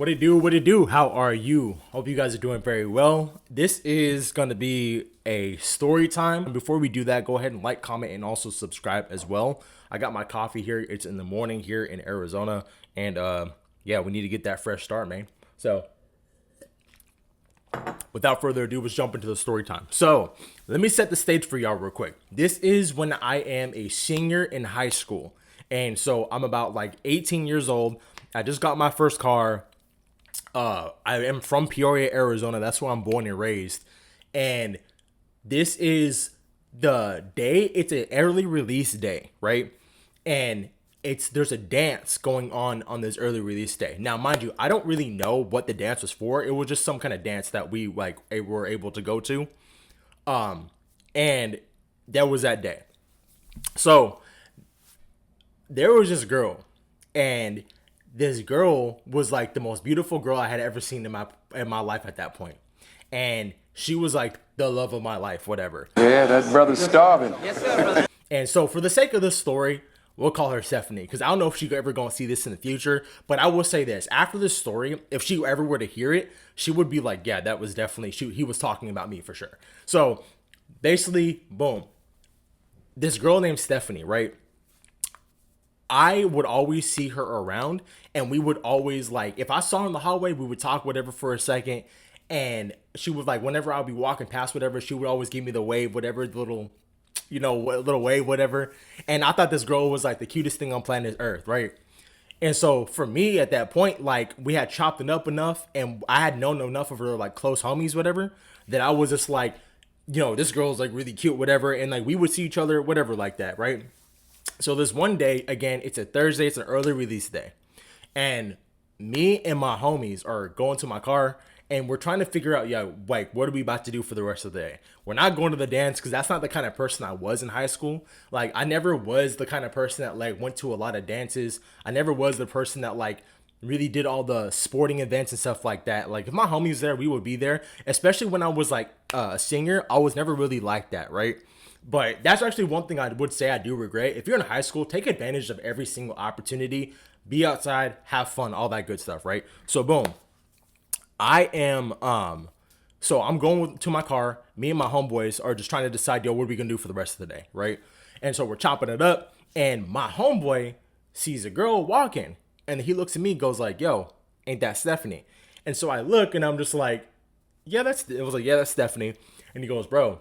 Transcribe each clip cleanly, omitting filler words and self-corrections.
What it do? What it do? How are you? Hope you guys are doing very well. This is going to be a story time. Before we do that, go ahead and like, comment, and also subscribe as well. I got my coffee here. It's in the morning here in Arizona. And yeah, we need to get that fresh start, man. So without further ado, let's jump into the story time. So let me set the stage for y'all real quick. This is when I am a senior in high school. And so I'm about like 18 years old. I just got my first car. I am from Peoria, Arizona. That's where I'm born and raised. And this is the day. It's an early release day, right? And there's a dance going on this early release day. Now, mind you, I don't really know what the dance was for. It was just some kind of dance that we were able to go to. And that was that day. So there was this girl, and this girl was like the most beautiful girl I had ever seen in my life at that point. And she was like the love of my life, whatever. Yeah, that brother's starving. Yes, sir, brother. And so for the sake of this story, we'll call her Stephanie, because I don't know if she's ever going to see this in the future. But I will say this. After this story, if she ever were to hear it, she would be like, yeah, that was definitely, he was talking about me for sure. So basically, boom. This girl named Stephanie, right? I would always see her around, and we would always, like, if I saw her in the hallway, we would talk whatever for a second. And she was like, whenever I'll be walking past whatever, she would always give me the wave, whatever, little, little wave, whatever. And I thought this girl was like the cutest thing on planet Earth, right? And so for me at that point, like, we had chopped it up enough, and I had known enough of her, like, close homies, whatever, that I was just like, this girl's like really cute, whatever. And like, we would see each other, whatever, like that, right? So this one day, again, it's a Thursday, it's an early release day. And me and my homies are going to my car, and we're trying to figure out, like, what are we about to do for the rest of the day? We're not going to the dance, because that's not the kind of person I was in high school. Like, I never was the kind of person that, like, went to a lot of dances. I never was the person that, like, really did all the sporting events and stuff like that. Like, if my homies there, we would be there. Especially when I was, like, a singer, I was never really like that, right? But that's actually one thing I would say I do regret. If you're in high school, take advantage of every single opportunity. Be outside, have fun, all that good stuff, right? So boom. So I'm going to my car. Me and my homeboys are just trying to decide, what are we gonna do for the rest of the day, right? And so we're chopping it up, and my homeboy sees a girl walking, and he looks at me and goes like, yo, ain't that Stephanie? And so I look, and I'm just like, yeah, that's Stephanie. And he goes, bro,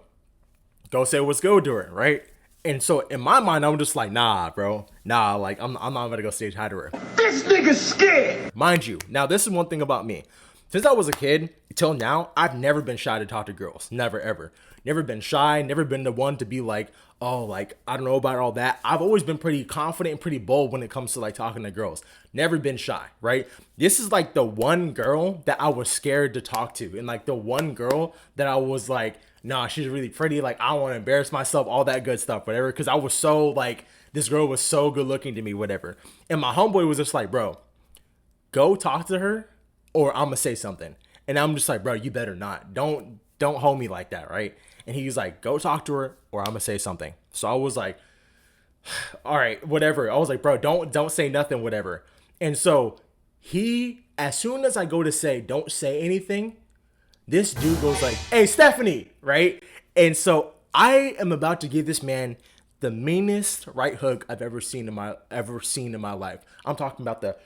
go say what's good to her, right? And so in my mind, I'm just like, nah, bro. Nah, like, I'm not gonna go stage hi to her. This nigga's scared. Mind you, now this is one thing about me. Since I was a kid till now, I've never been shy to talk to girls. Never, ever. Never been shy. Never been the one to be like, oh, like, I don't know about all that. I've always been pretty confident and pretty bold when it comes to, like, talking to girls. Never been shy, right? This is, like, the one girl that I was scared to talk to. And, like, the one girl that I was like, nah, she's really pretty. Like, I don't want to embarrass myself, all that good stuff, whatever. Because I was so, like, this girl was so good looking to me, whatever. And my homeboy was just like, bro, go talk to her, or I'm gonna say something. And I'm just like, bro, you better not. Don't hold me like that, right? And he's like, go talk to her, or I'm gonna say something. So I was like, all right, whatever. I was like, bro, don't say nothing, whatever. And so as soon as I go to say, don't say anything, this dude goes like, hey, Stephanie, right? And so I am about to give this man the meanest right hook I've ever seen in my life. I'm talking about the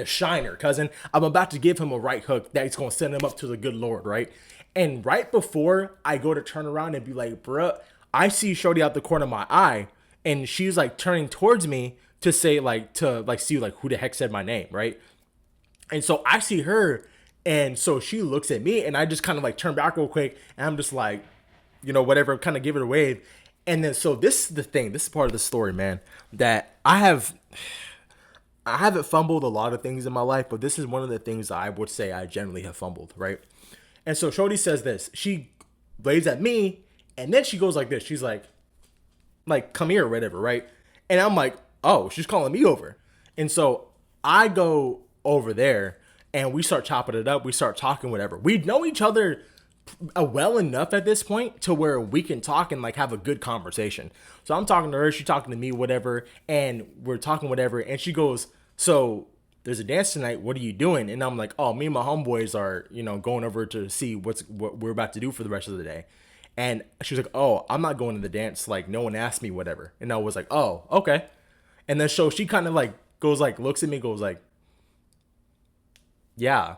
shiner, cousin. I'm about to give him a right hook that's going to send him up to the good Lord, right? And right before I go to turn around and be like, bruh, I see Shorty out the corner of my eye, and she's like turning towards me to say, like, see, like, who the heck said my name, right? And so I see her, and so she looks at me, and I just kind of like turn back real quick, and I'm just like, whatever, kind of give it a wave. And then, so this is the thing, this is part of the story, man, that I haven't fumbled a lot of things in my life, but this is one of the things I would say I generally have fumbled, right? And so Shorty says this. She waves at me, and then she goes like this. She's like, come here or whatever, right? And I'm like, oh, she's calling me over. And so I go over there, and we start chopping it up. We start talking, whatever. We know each other well enough at this point to where we can talk and, like, have a good conversation. So I'm talking to her, she's talking to me, whatever, and we're talking, whatever, and she goes, so there's a dance tonight. What are you doing? And I'm like, oh, me and my homeboys are, going over to see what we're about to do for the rest of the day. And she was like, oh, I'm not going to the dance. Like, no one asked me, whatever. And I was like, oh, okay. And then so she kind of like goes like, looks at me, goes like, yeah.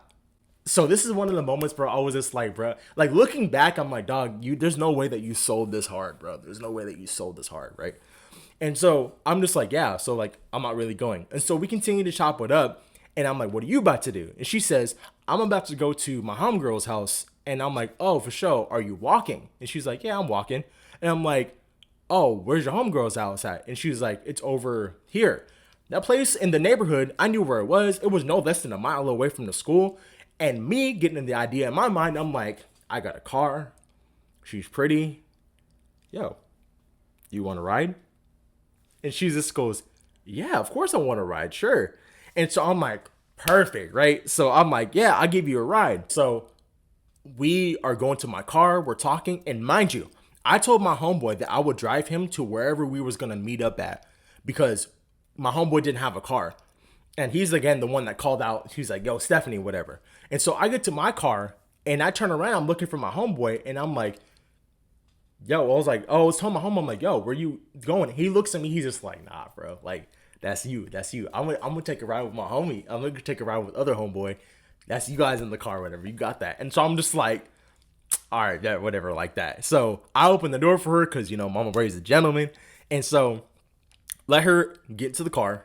So this is one of the moments, bro. I was just like, bro, like looking back, I'm like, dog, there's no way that you sold this hard, bro. There's no way that you sold this hard, right? And so I'm just like, yeah. So like, I'm not really going. And so we continue to chop it up. And I'm like, what are you about to do? And she says, I'm about to go to my homegirl's house. And I'm like, oh, for sure. Are you walking? And she's like, yeah, I'm walking. And I'm like, oh, where's your homegirl's house at? And she was like, it's over here. That place in the neighborhood, I knew where it was. It was no less than a mile away from the school. And me getting the idea in my mind, I'm like, I got a car. She's pretty. Yo, you want to ride? And she just goes, yeah, of course I want to ride. Sure. And so I'm like, perfect, right? So I'm like, yeah, I'll give you a ride. So we are going to my car. We're talking. And mind you, I told my homeboy that I would drive him to wherever we was going to meet up at because my homeboy didn't have a car. And he's, again, the one that called out. He's like, yo, Stephanie, whatever. And so I get to my car, and I turn around. I'm looking for my homeboy, and I'm like, yo, I was like, oh, I was telling my homeboy, I'm like, yo, where you going? He looks at me. He's just like, nah, bro. Like, that's you. That's you. I'm gonna take a ride with my homie. I'm going to take a ride with other homeboy. That's you guys in the car, whatever. You got that. And so I'm just like, all right, yeah, whatever, like that. So I open the door for her because, Mama raised a gentleman. And so let her get into the car.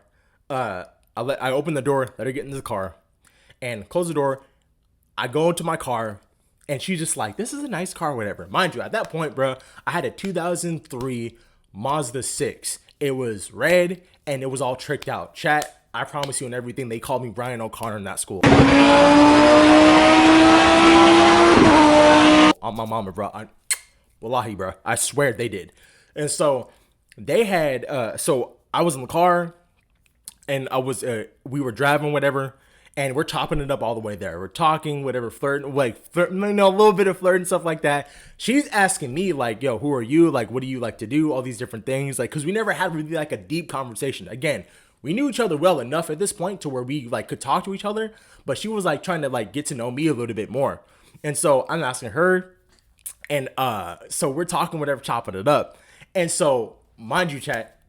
I open the door, let her get into the car, and close the door. I go into my car, and she's just like, this is a nice car, whatever. Mind you, at that point, bro, I had a 2003 Mazda 6. It was red, and it was all tricked out. Chat, I promise you and everything, they called me Brian O'Connor in that school. On my mama, bro. Wallahi, bro. I swear they did. And so they had, so I was in the car, and we were driving, whatever, and we're chopping it up all the way there. We're talking, whatever, flirting, a little bit of flirting, stuff like that. She's asking me, like, yo, who are you? Like, what do you like to do? All these different things. Like, because we never had really, like, a deep conversation. Again, we knew each other well enough at this point to where we, like, could talk to each other. But she was, like, trying to, like, get to know me a little bit more. And so I'm asking her. And so we're talking, whatever, chopping it up. And so, mind you, chat,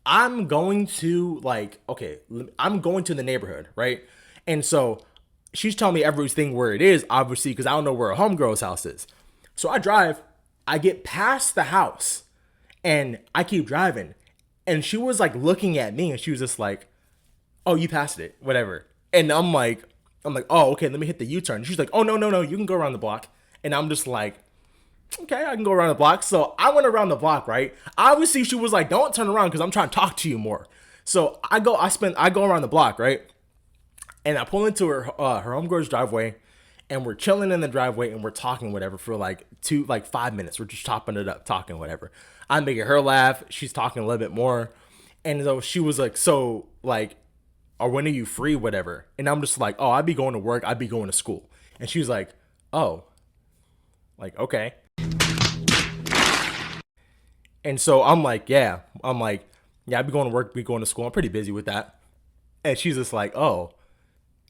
I'm going to the neighborhood, right? And so she's telling me everything where it is, obviously, because I don't know where a homegirl's house is. So I drive, I get past the house, and I keep driving. And she was like looking at me, and she was just like, oh, you passed it, whatever. And I'm like, oh, okay, let me hit the U-turn. She's like, oh, no, you can go around the block. And I'm just like, okay, I can go around the block. So I went around the block, right? Obviously, she was like, don't turn around because I'm trying to talk to you more. So I go around the block, right? And I pull into her homegirl's driveway, and we're chilling in the driveway, and we're talking, whatever, for like 5 minutes. We're just chopping it up, talking, whatever. I'm making her laugh. She's talking a little bit more. And so she was like, so, like, or when are you free, whatever? And I'm just like, oh, I'd be going to work. I'd be going to school. And she was like, oh, like, okay. And so I'm like, yeah, I'd be going to work, be going to school. I'm pretty busy with that. And she's just like, oh,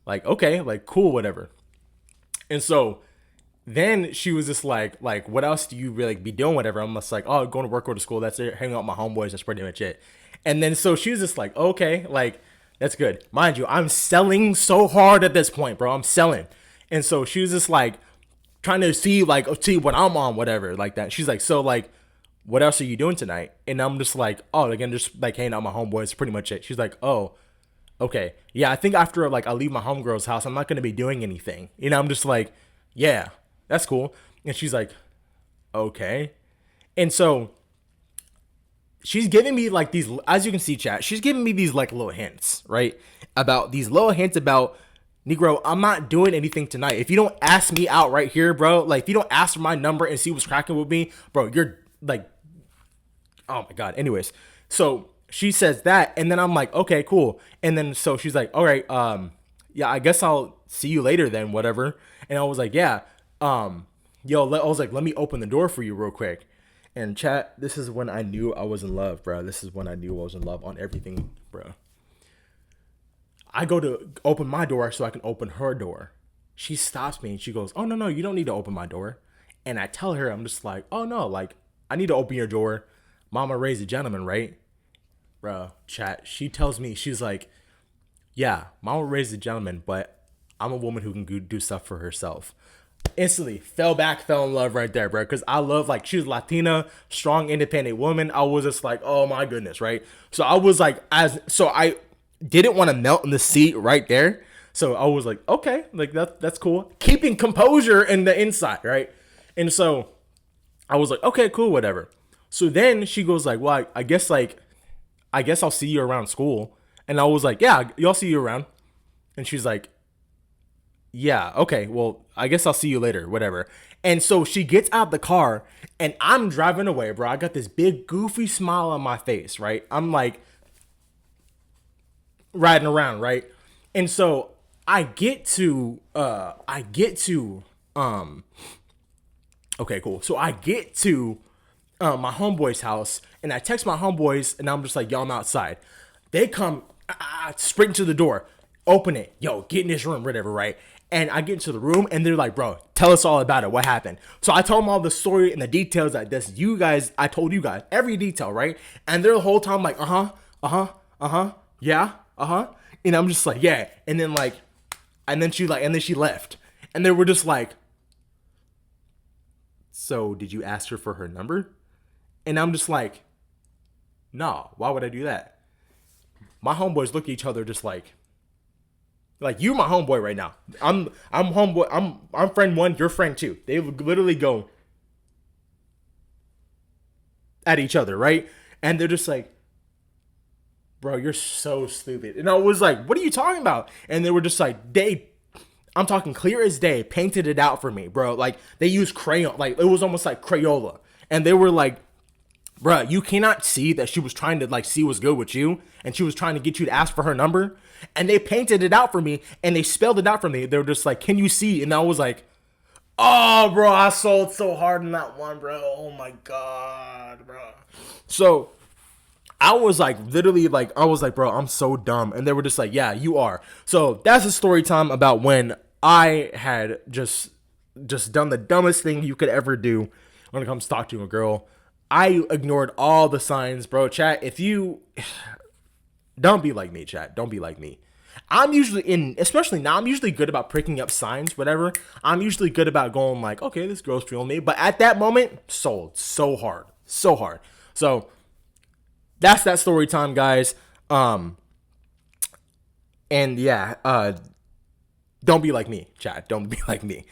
like, okay, like, cool, whatever. And so then she was just like, what else do you really be doing, whatever? I'm just like, oh, going to work, go to school. That's it. Hanging out with my homeboys. That's pretty much it. And then so she was just like, okay, like, that's good. Mind you, I'm selling so hard at this point, bro. I'm selling. And so she was just like trying to see what I'm on, whatever, like that. She's like, so, like, what else are you doing tonight? And I'm just like, oh, again, just like hanging out with my homeboys, pretty much it. She's like, oh, okay. Yeah, I think after, like, I leave my homegirl's house, I'm not going to be doing anything. I'm just like, yeah, that's cool. And she's like, okay. And so she's giving me, like, these, as you can see, chat, she's giving me these, like, little hints, right? About Negro, I'm not doing anything tonight. If you don't ask me out right here, bro, like, if you don't ask for my number and see what's cracking with me, bro, you're, like, oh my God. Anyways, so she says that, and then I'm like, okay, cool. And then so she's like, all right, yeah, I guess I'll see you later then, whatever. And I was like, yeah, I was like, let me open the door for you real quick. And chat, this is when I knew I was in love, bro. This is when I knew I was in love on everything, bro. I go to open my door so I can open her door. She stops me and she goes, "Oh, no, no, you don't need to open my door." And I tell her, I'm just like, "Oh, no, like, I need to open your door. Mama raised a gentleman, right?" Bruh, chat. She tells me, she's like, "Yeah, Mama raised a gentleman, but I'm a woman who can do stuff for herself." Instantly fell in love right there, bro. Because I love, like, she's Latina, strong, independent woman. I was just like, oh my goodness, right? So I was like, so I didn't want to melt in the seat right there. So I was like, okay, like that's cool. Keeping composure in the inside, right? And so I was like, okay, cool, whatever. So then she goes like, well, I guess I'll see you around school. And I was like, yeah, y'all see you around. And she's like, yeah, okay, well, I guess I'll see you later, whatever. And so she gets out the car and I'm driving away, bro. I got this big goofy smile on my face, right? I'm like riding around, right? And so okay, cool. So I get to my homeboy's house and I text my homeboys and I'm just like, yo, I'm outside. They come, sprint to the door, open it, yo, get in this room, whatever, right? And I get into the room and they're like, bro, tell us all about it. What happened? So I told them all the story and the details that I told you guys every detail, right? And they're the whole time like, yeah, and I'm just like, yeah. And then she left. And they were just like, so did you ask her for her number? And I'm just like, no, why would I do that? My homeboys look at each other just like you my homeboy right now. I'm homeboy. I'm friend one, you're friend two. They would literally go at each other, right? And they're just like, bro, you're so stupid. And I was like, what are you talking about? And they were just like, I'm talking clear as day, painted it out for me, bro. Like, they used crayon, like, it was almost like Crayola. And they were like, bro, you cannot see that she was trying to, like, see what's good with you. And she was trying to get you to ask for her number. And they painted it out for me. And they spelled it out for me. They were just like, can you see? And I was like, oh, bro, I sold so hard in that one, bro. Oh, my God, bro. So I was like, literally, like, I was like, bro, I'm so dumb. And they were just like, yeah, you are. So that's a story time about when I had just done the dumbest thing you could ever do when it comes to talking to a girl. I ignored all the signs, bro. Chat, if you don't be like me, chat. Don't be like me. Especially now, I'm usually good about picking up signs, whatever. I'm usually good about going like, okay, this girl's feeling me. But at that moment, sold so hard. So hard. So that's that story time, guys. And yeah, don't be like me, chat. Don't be like me.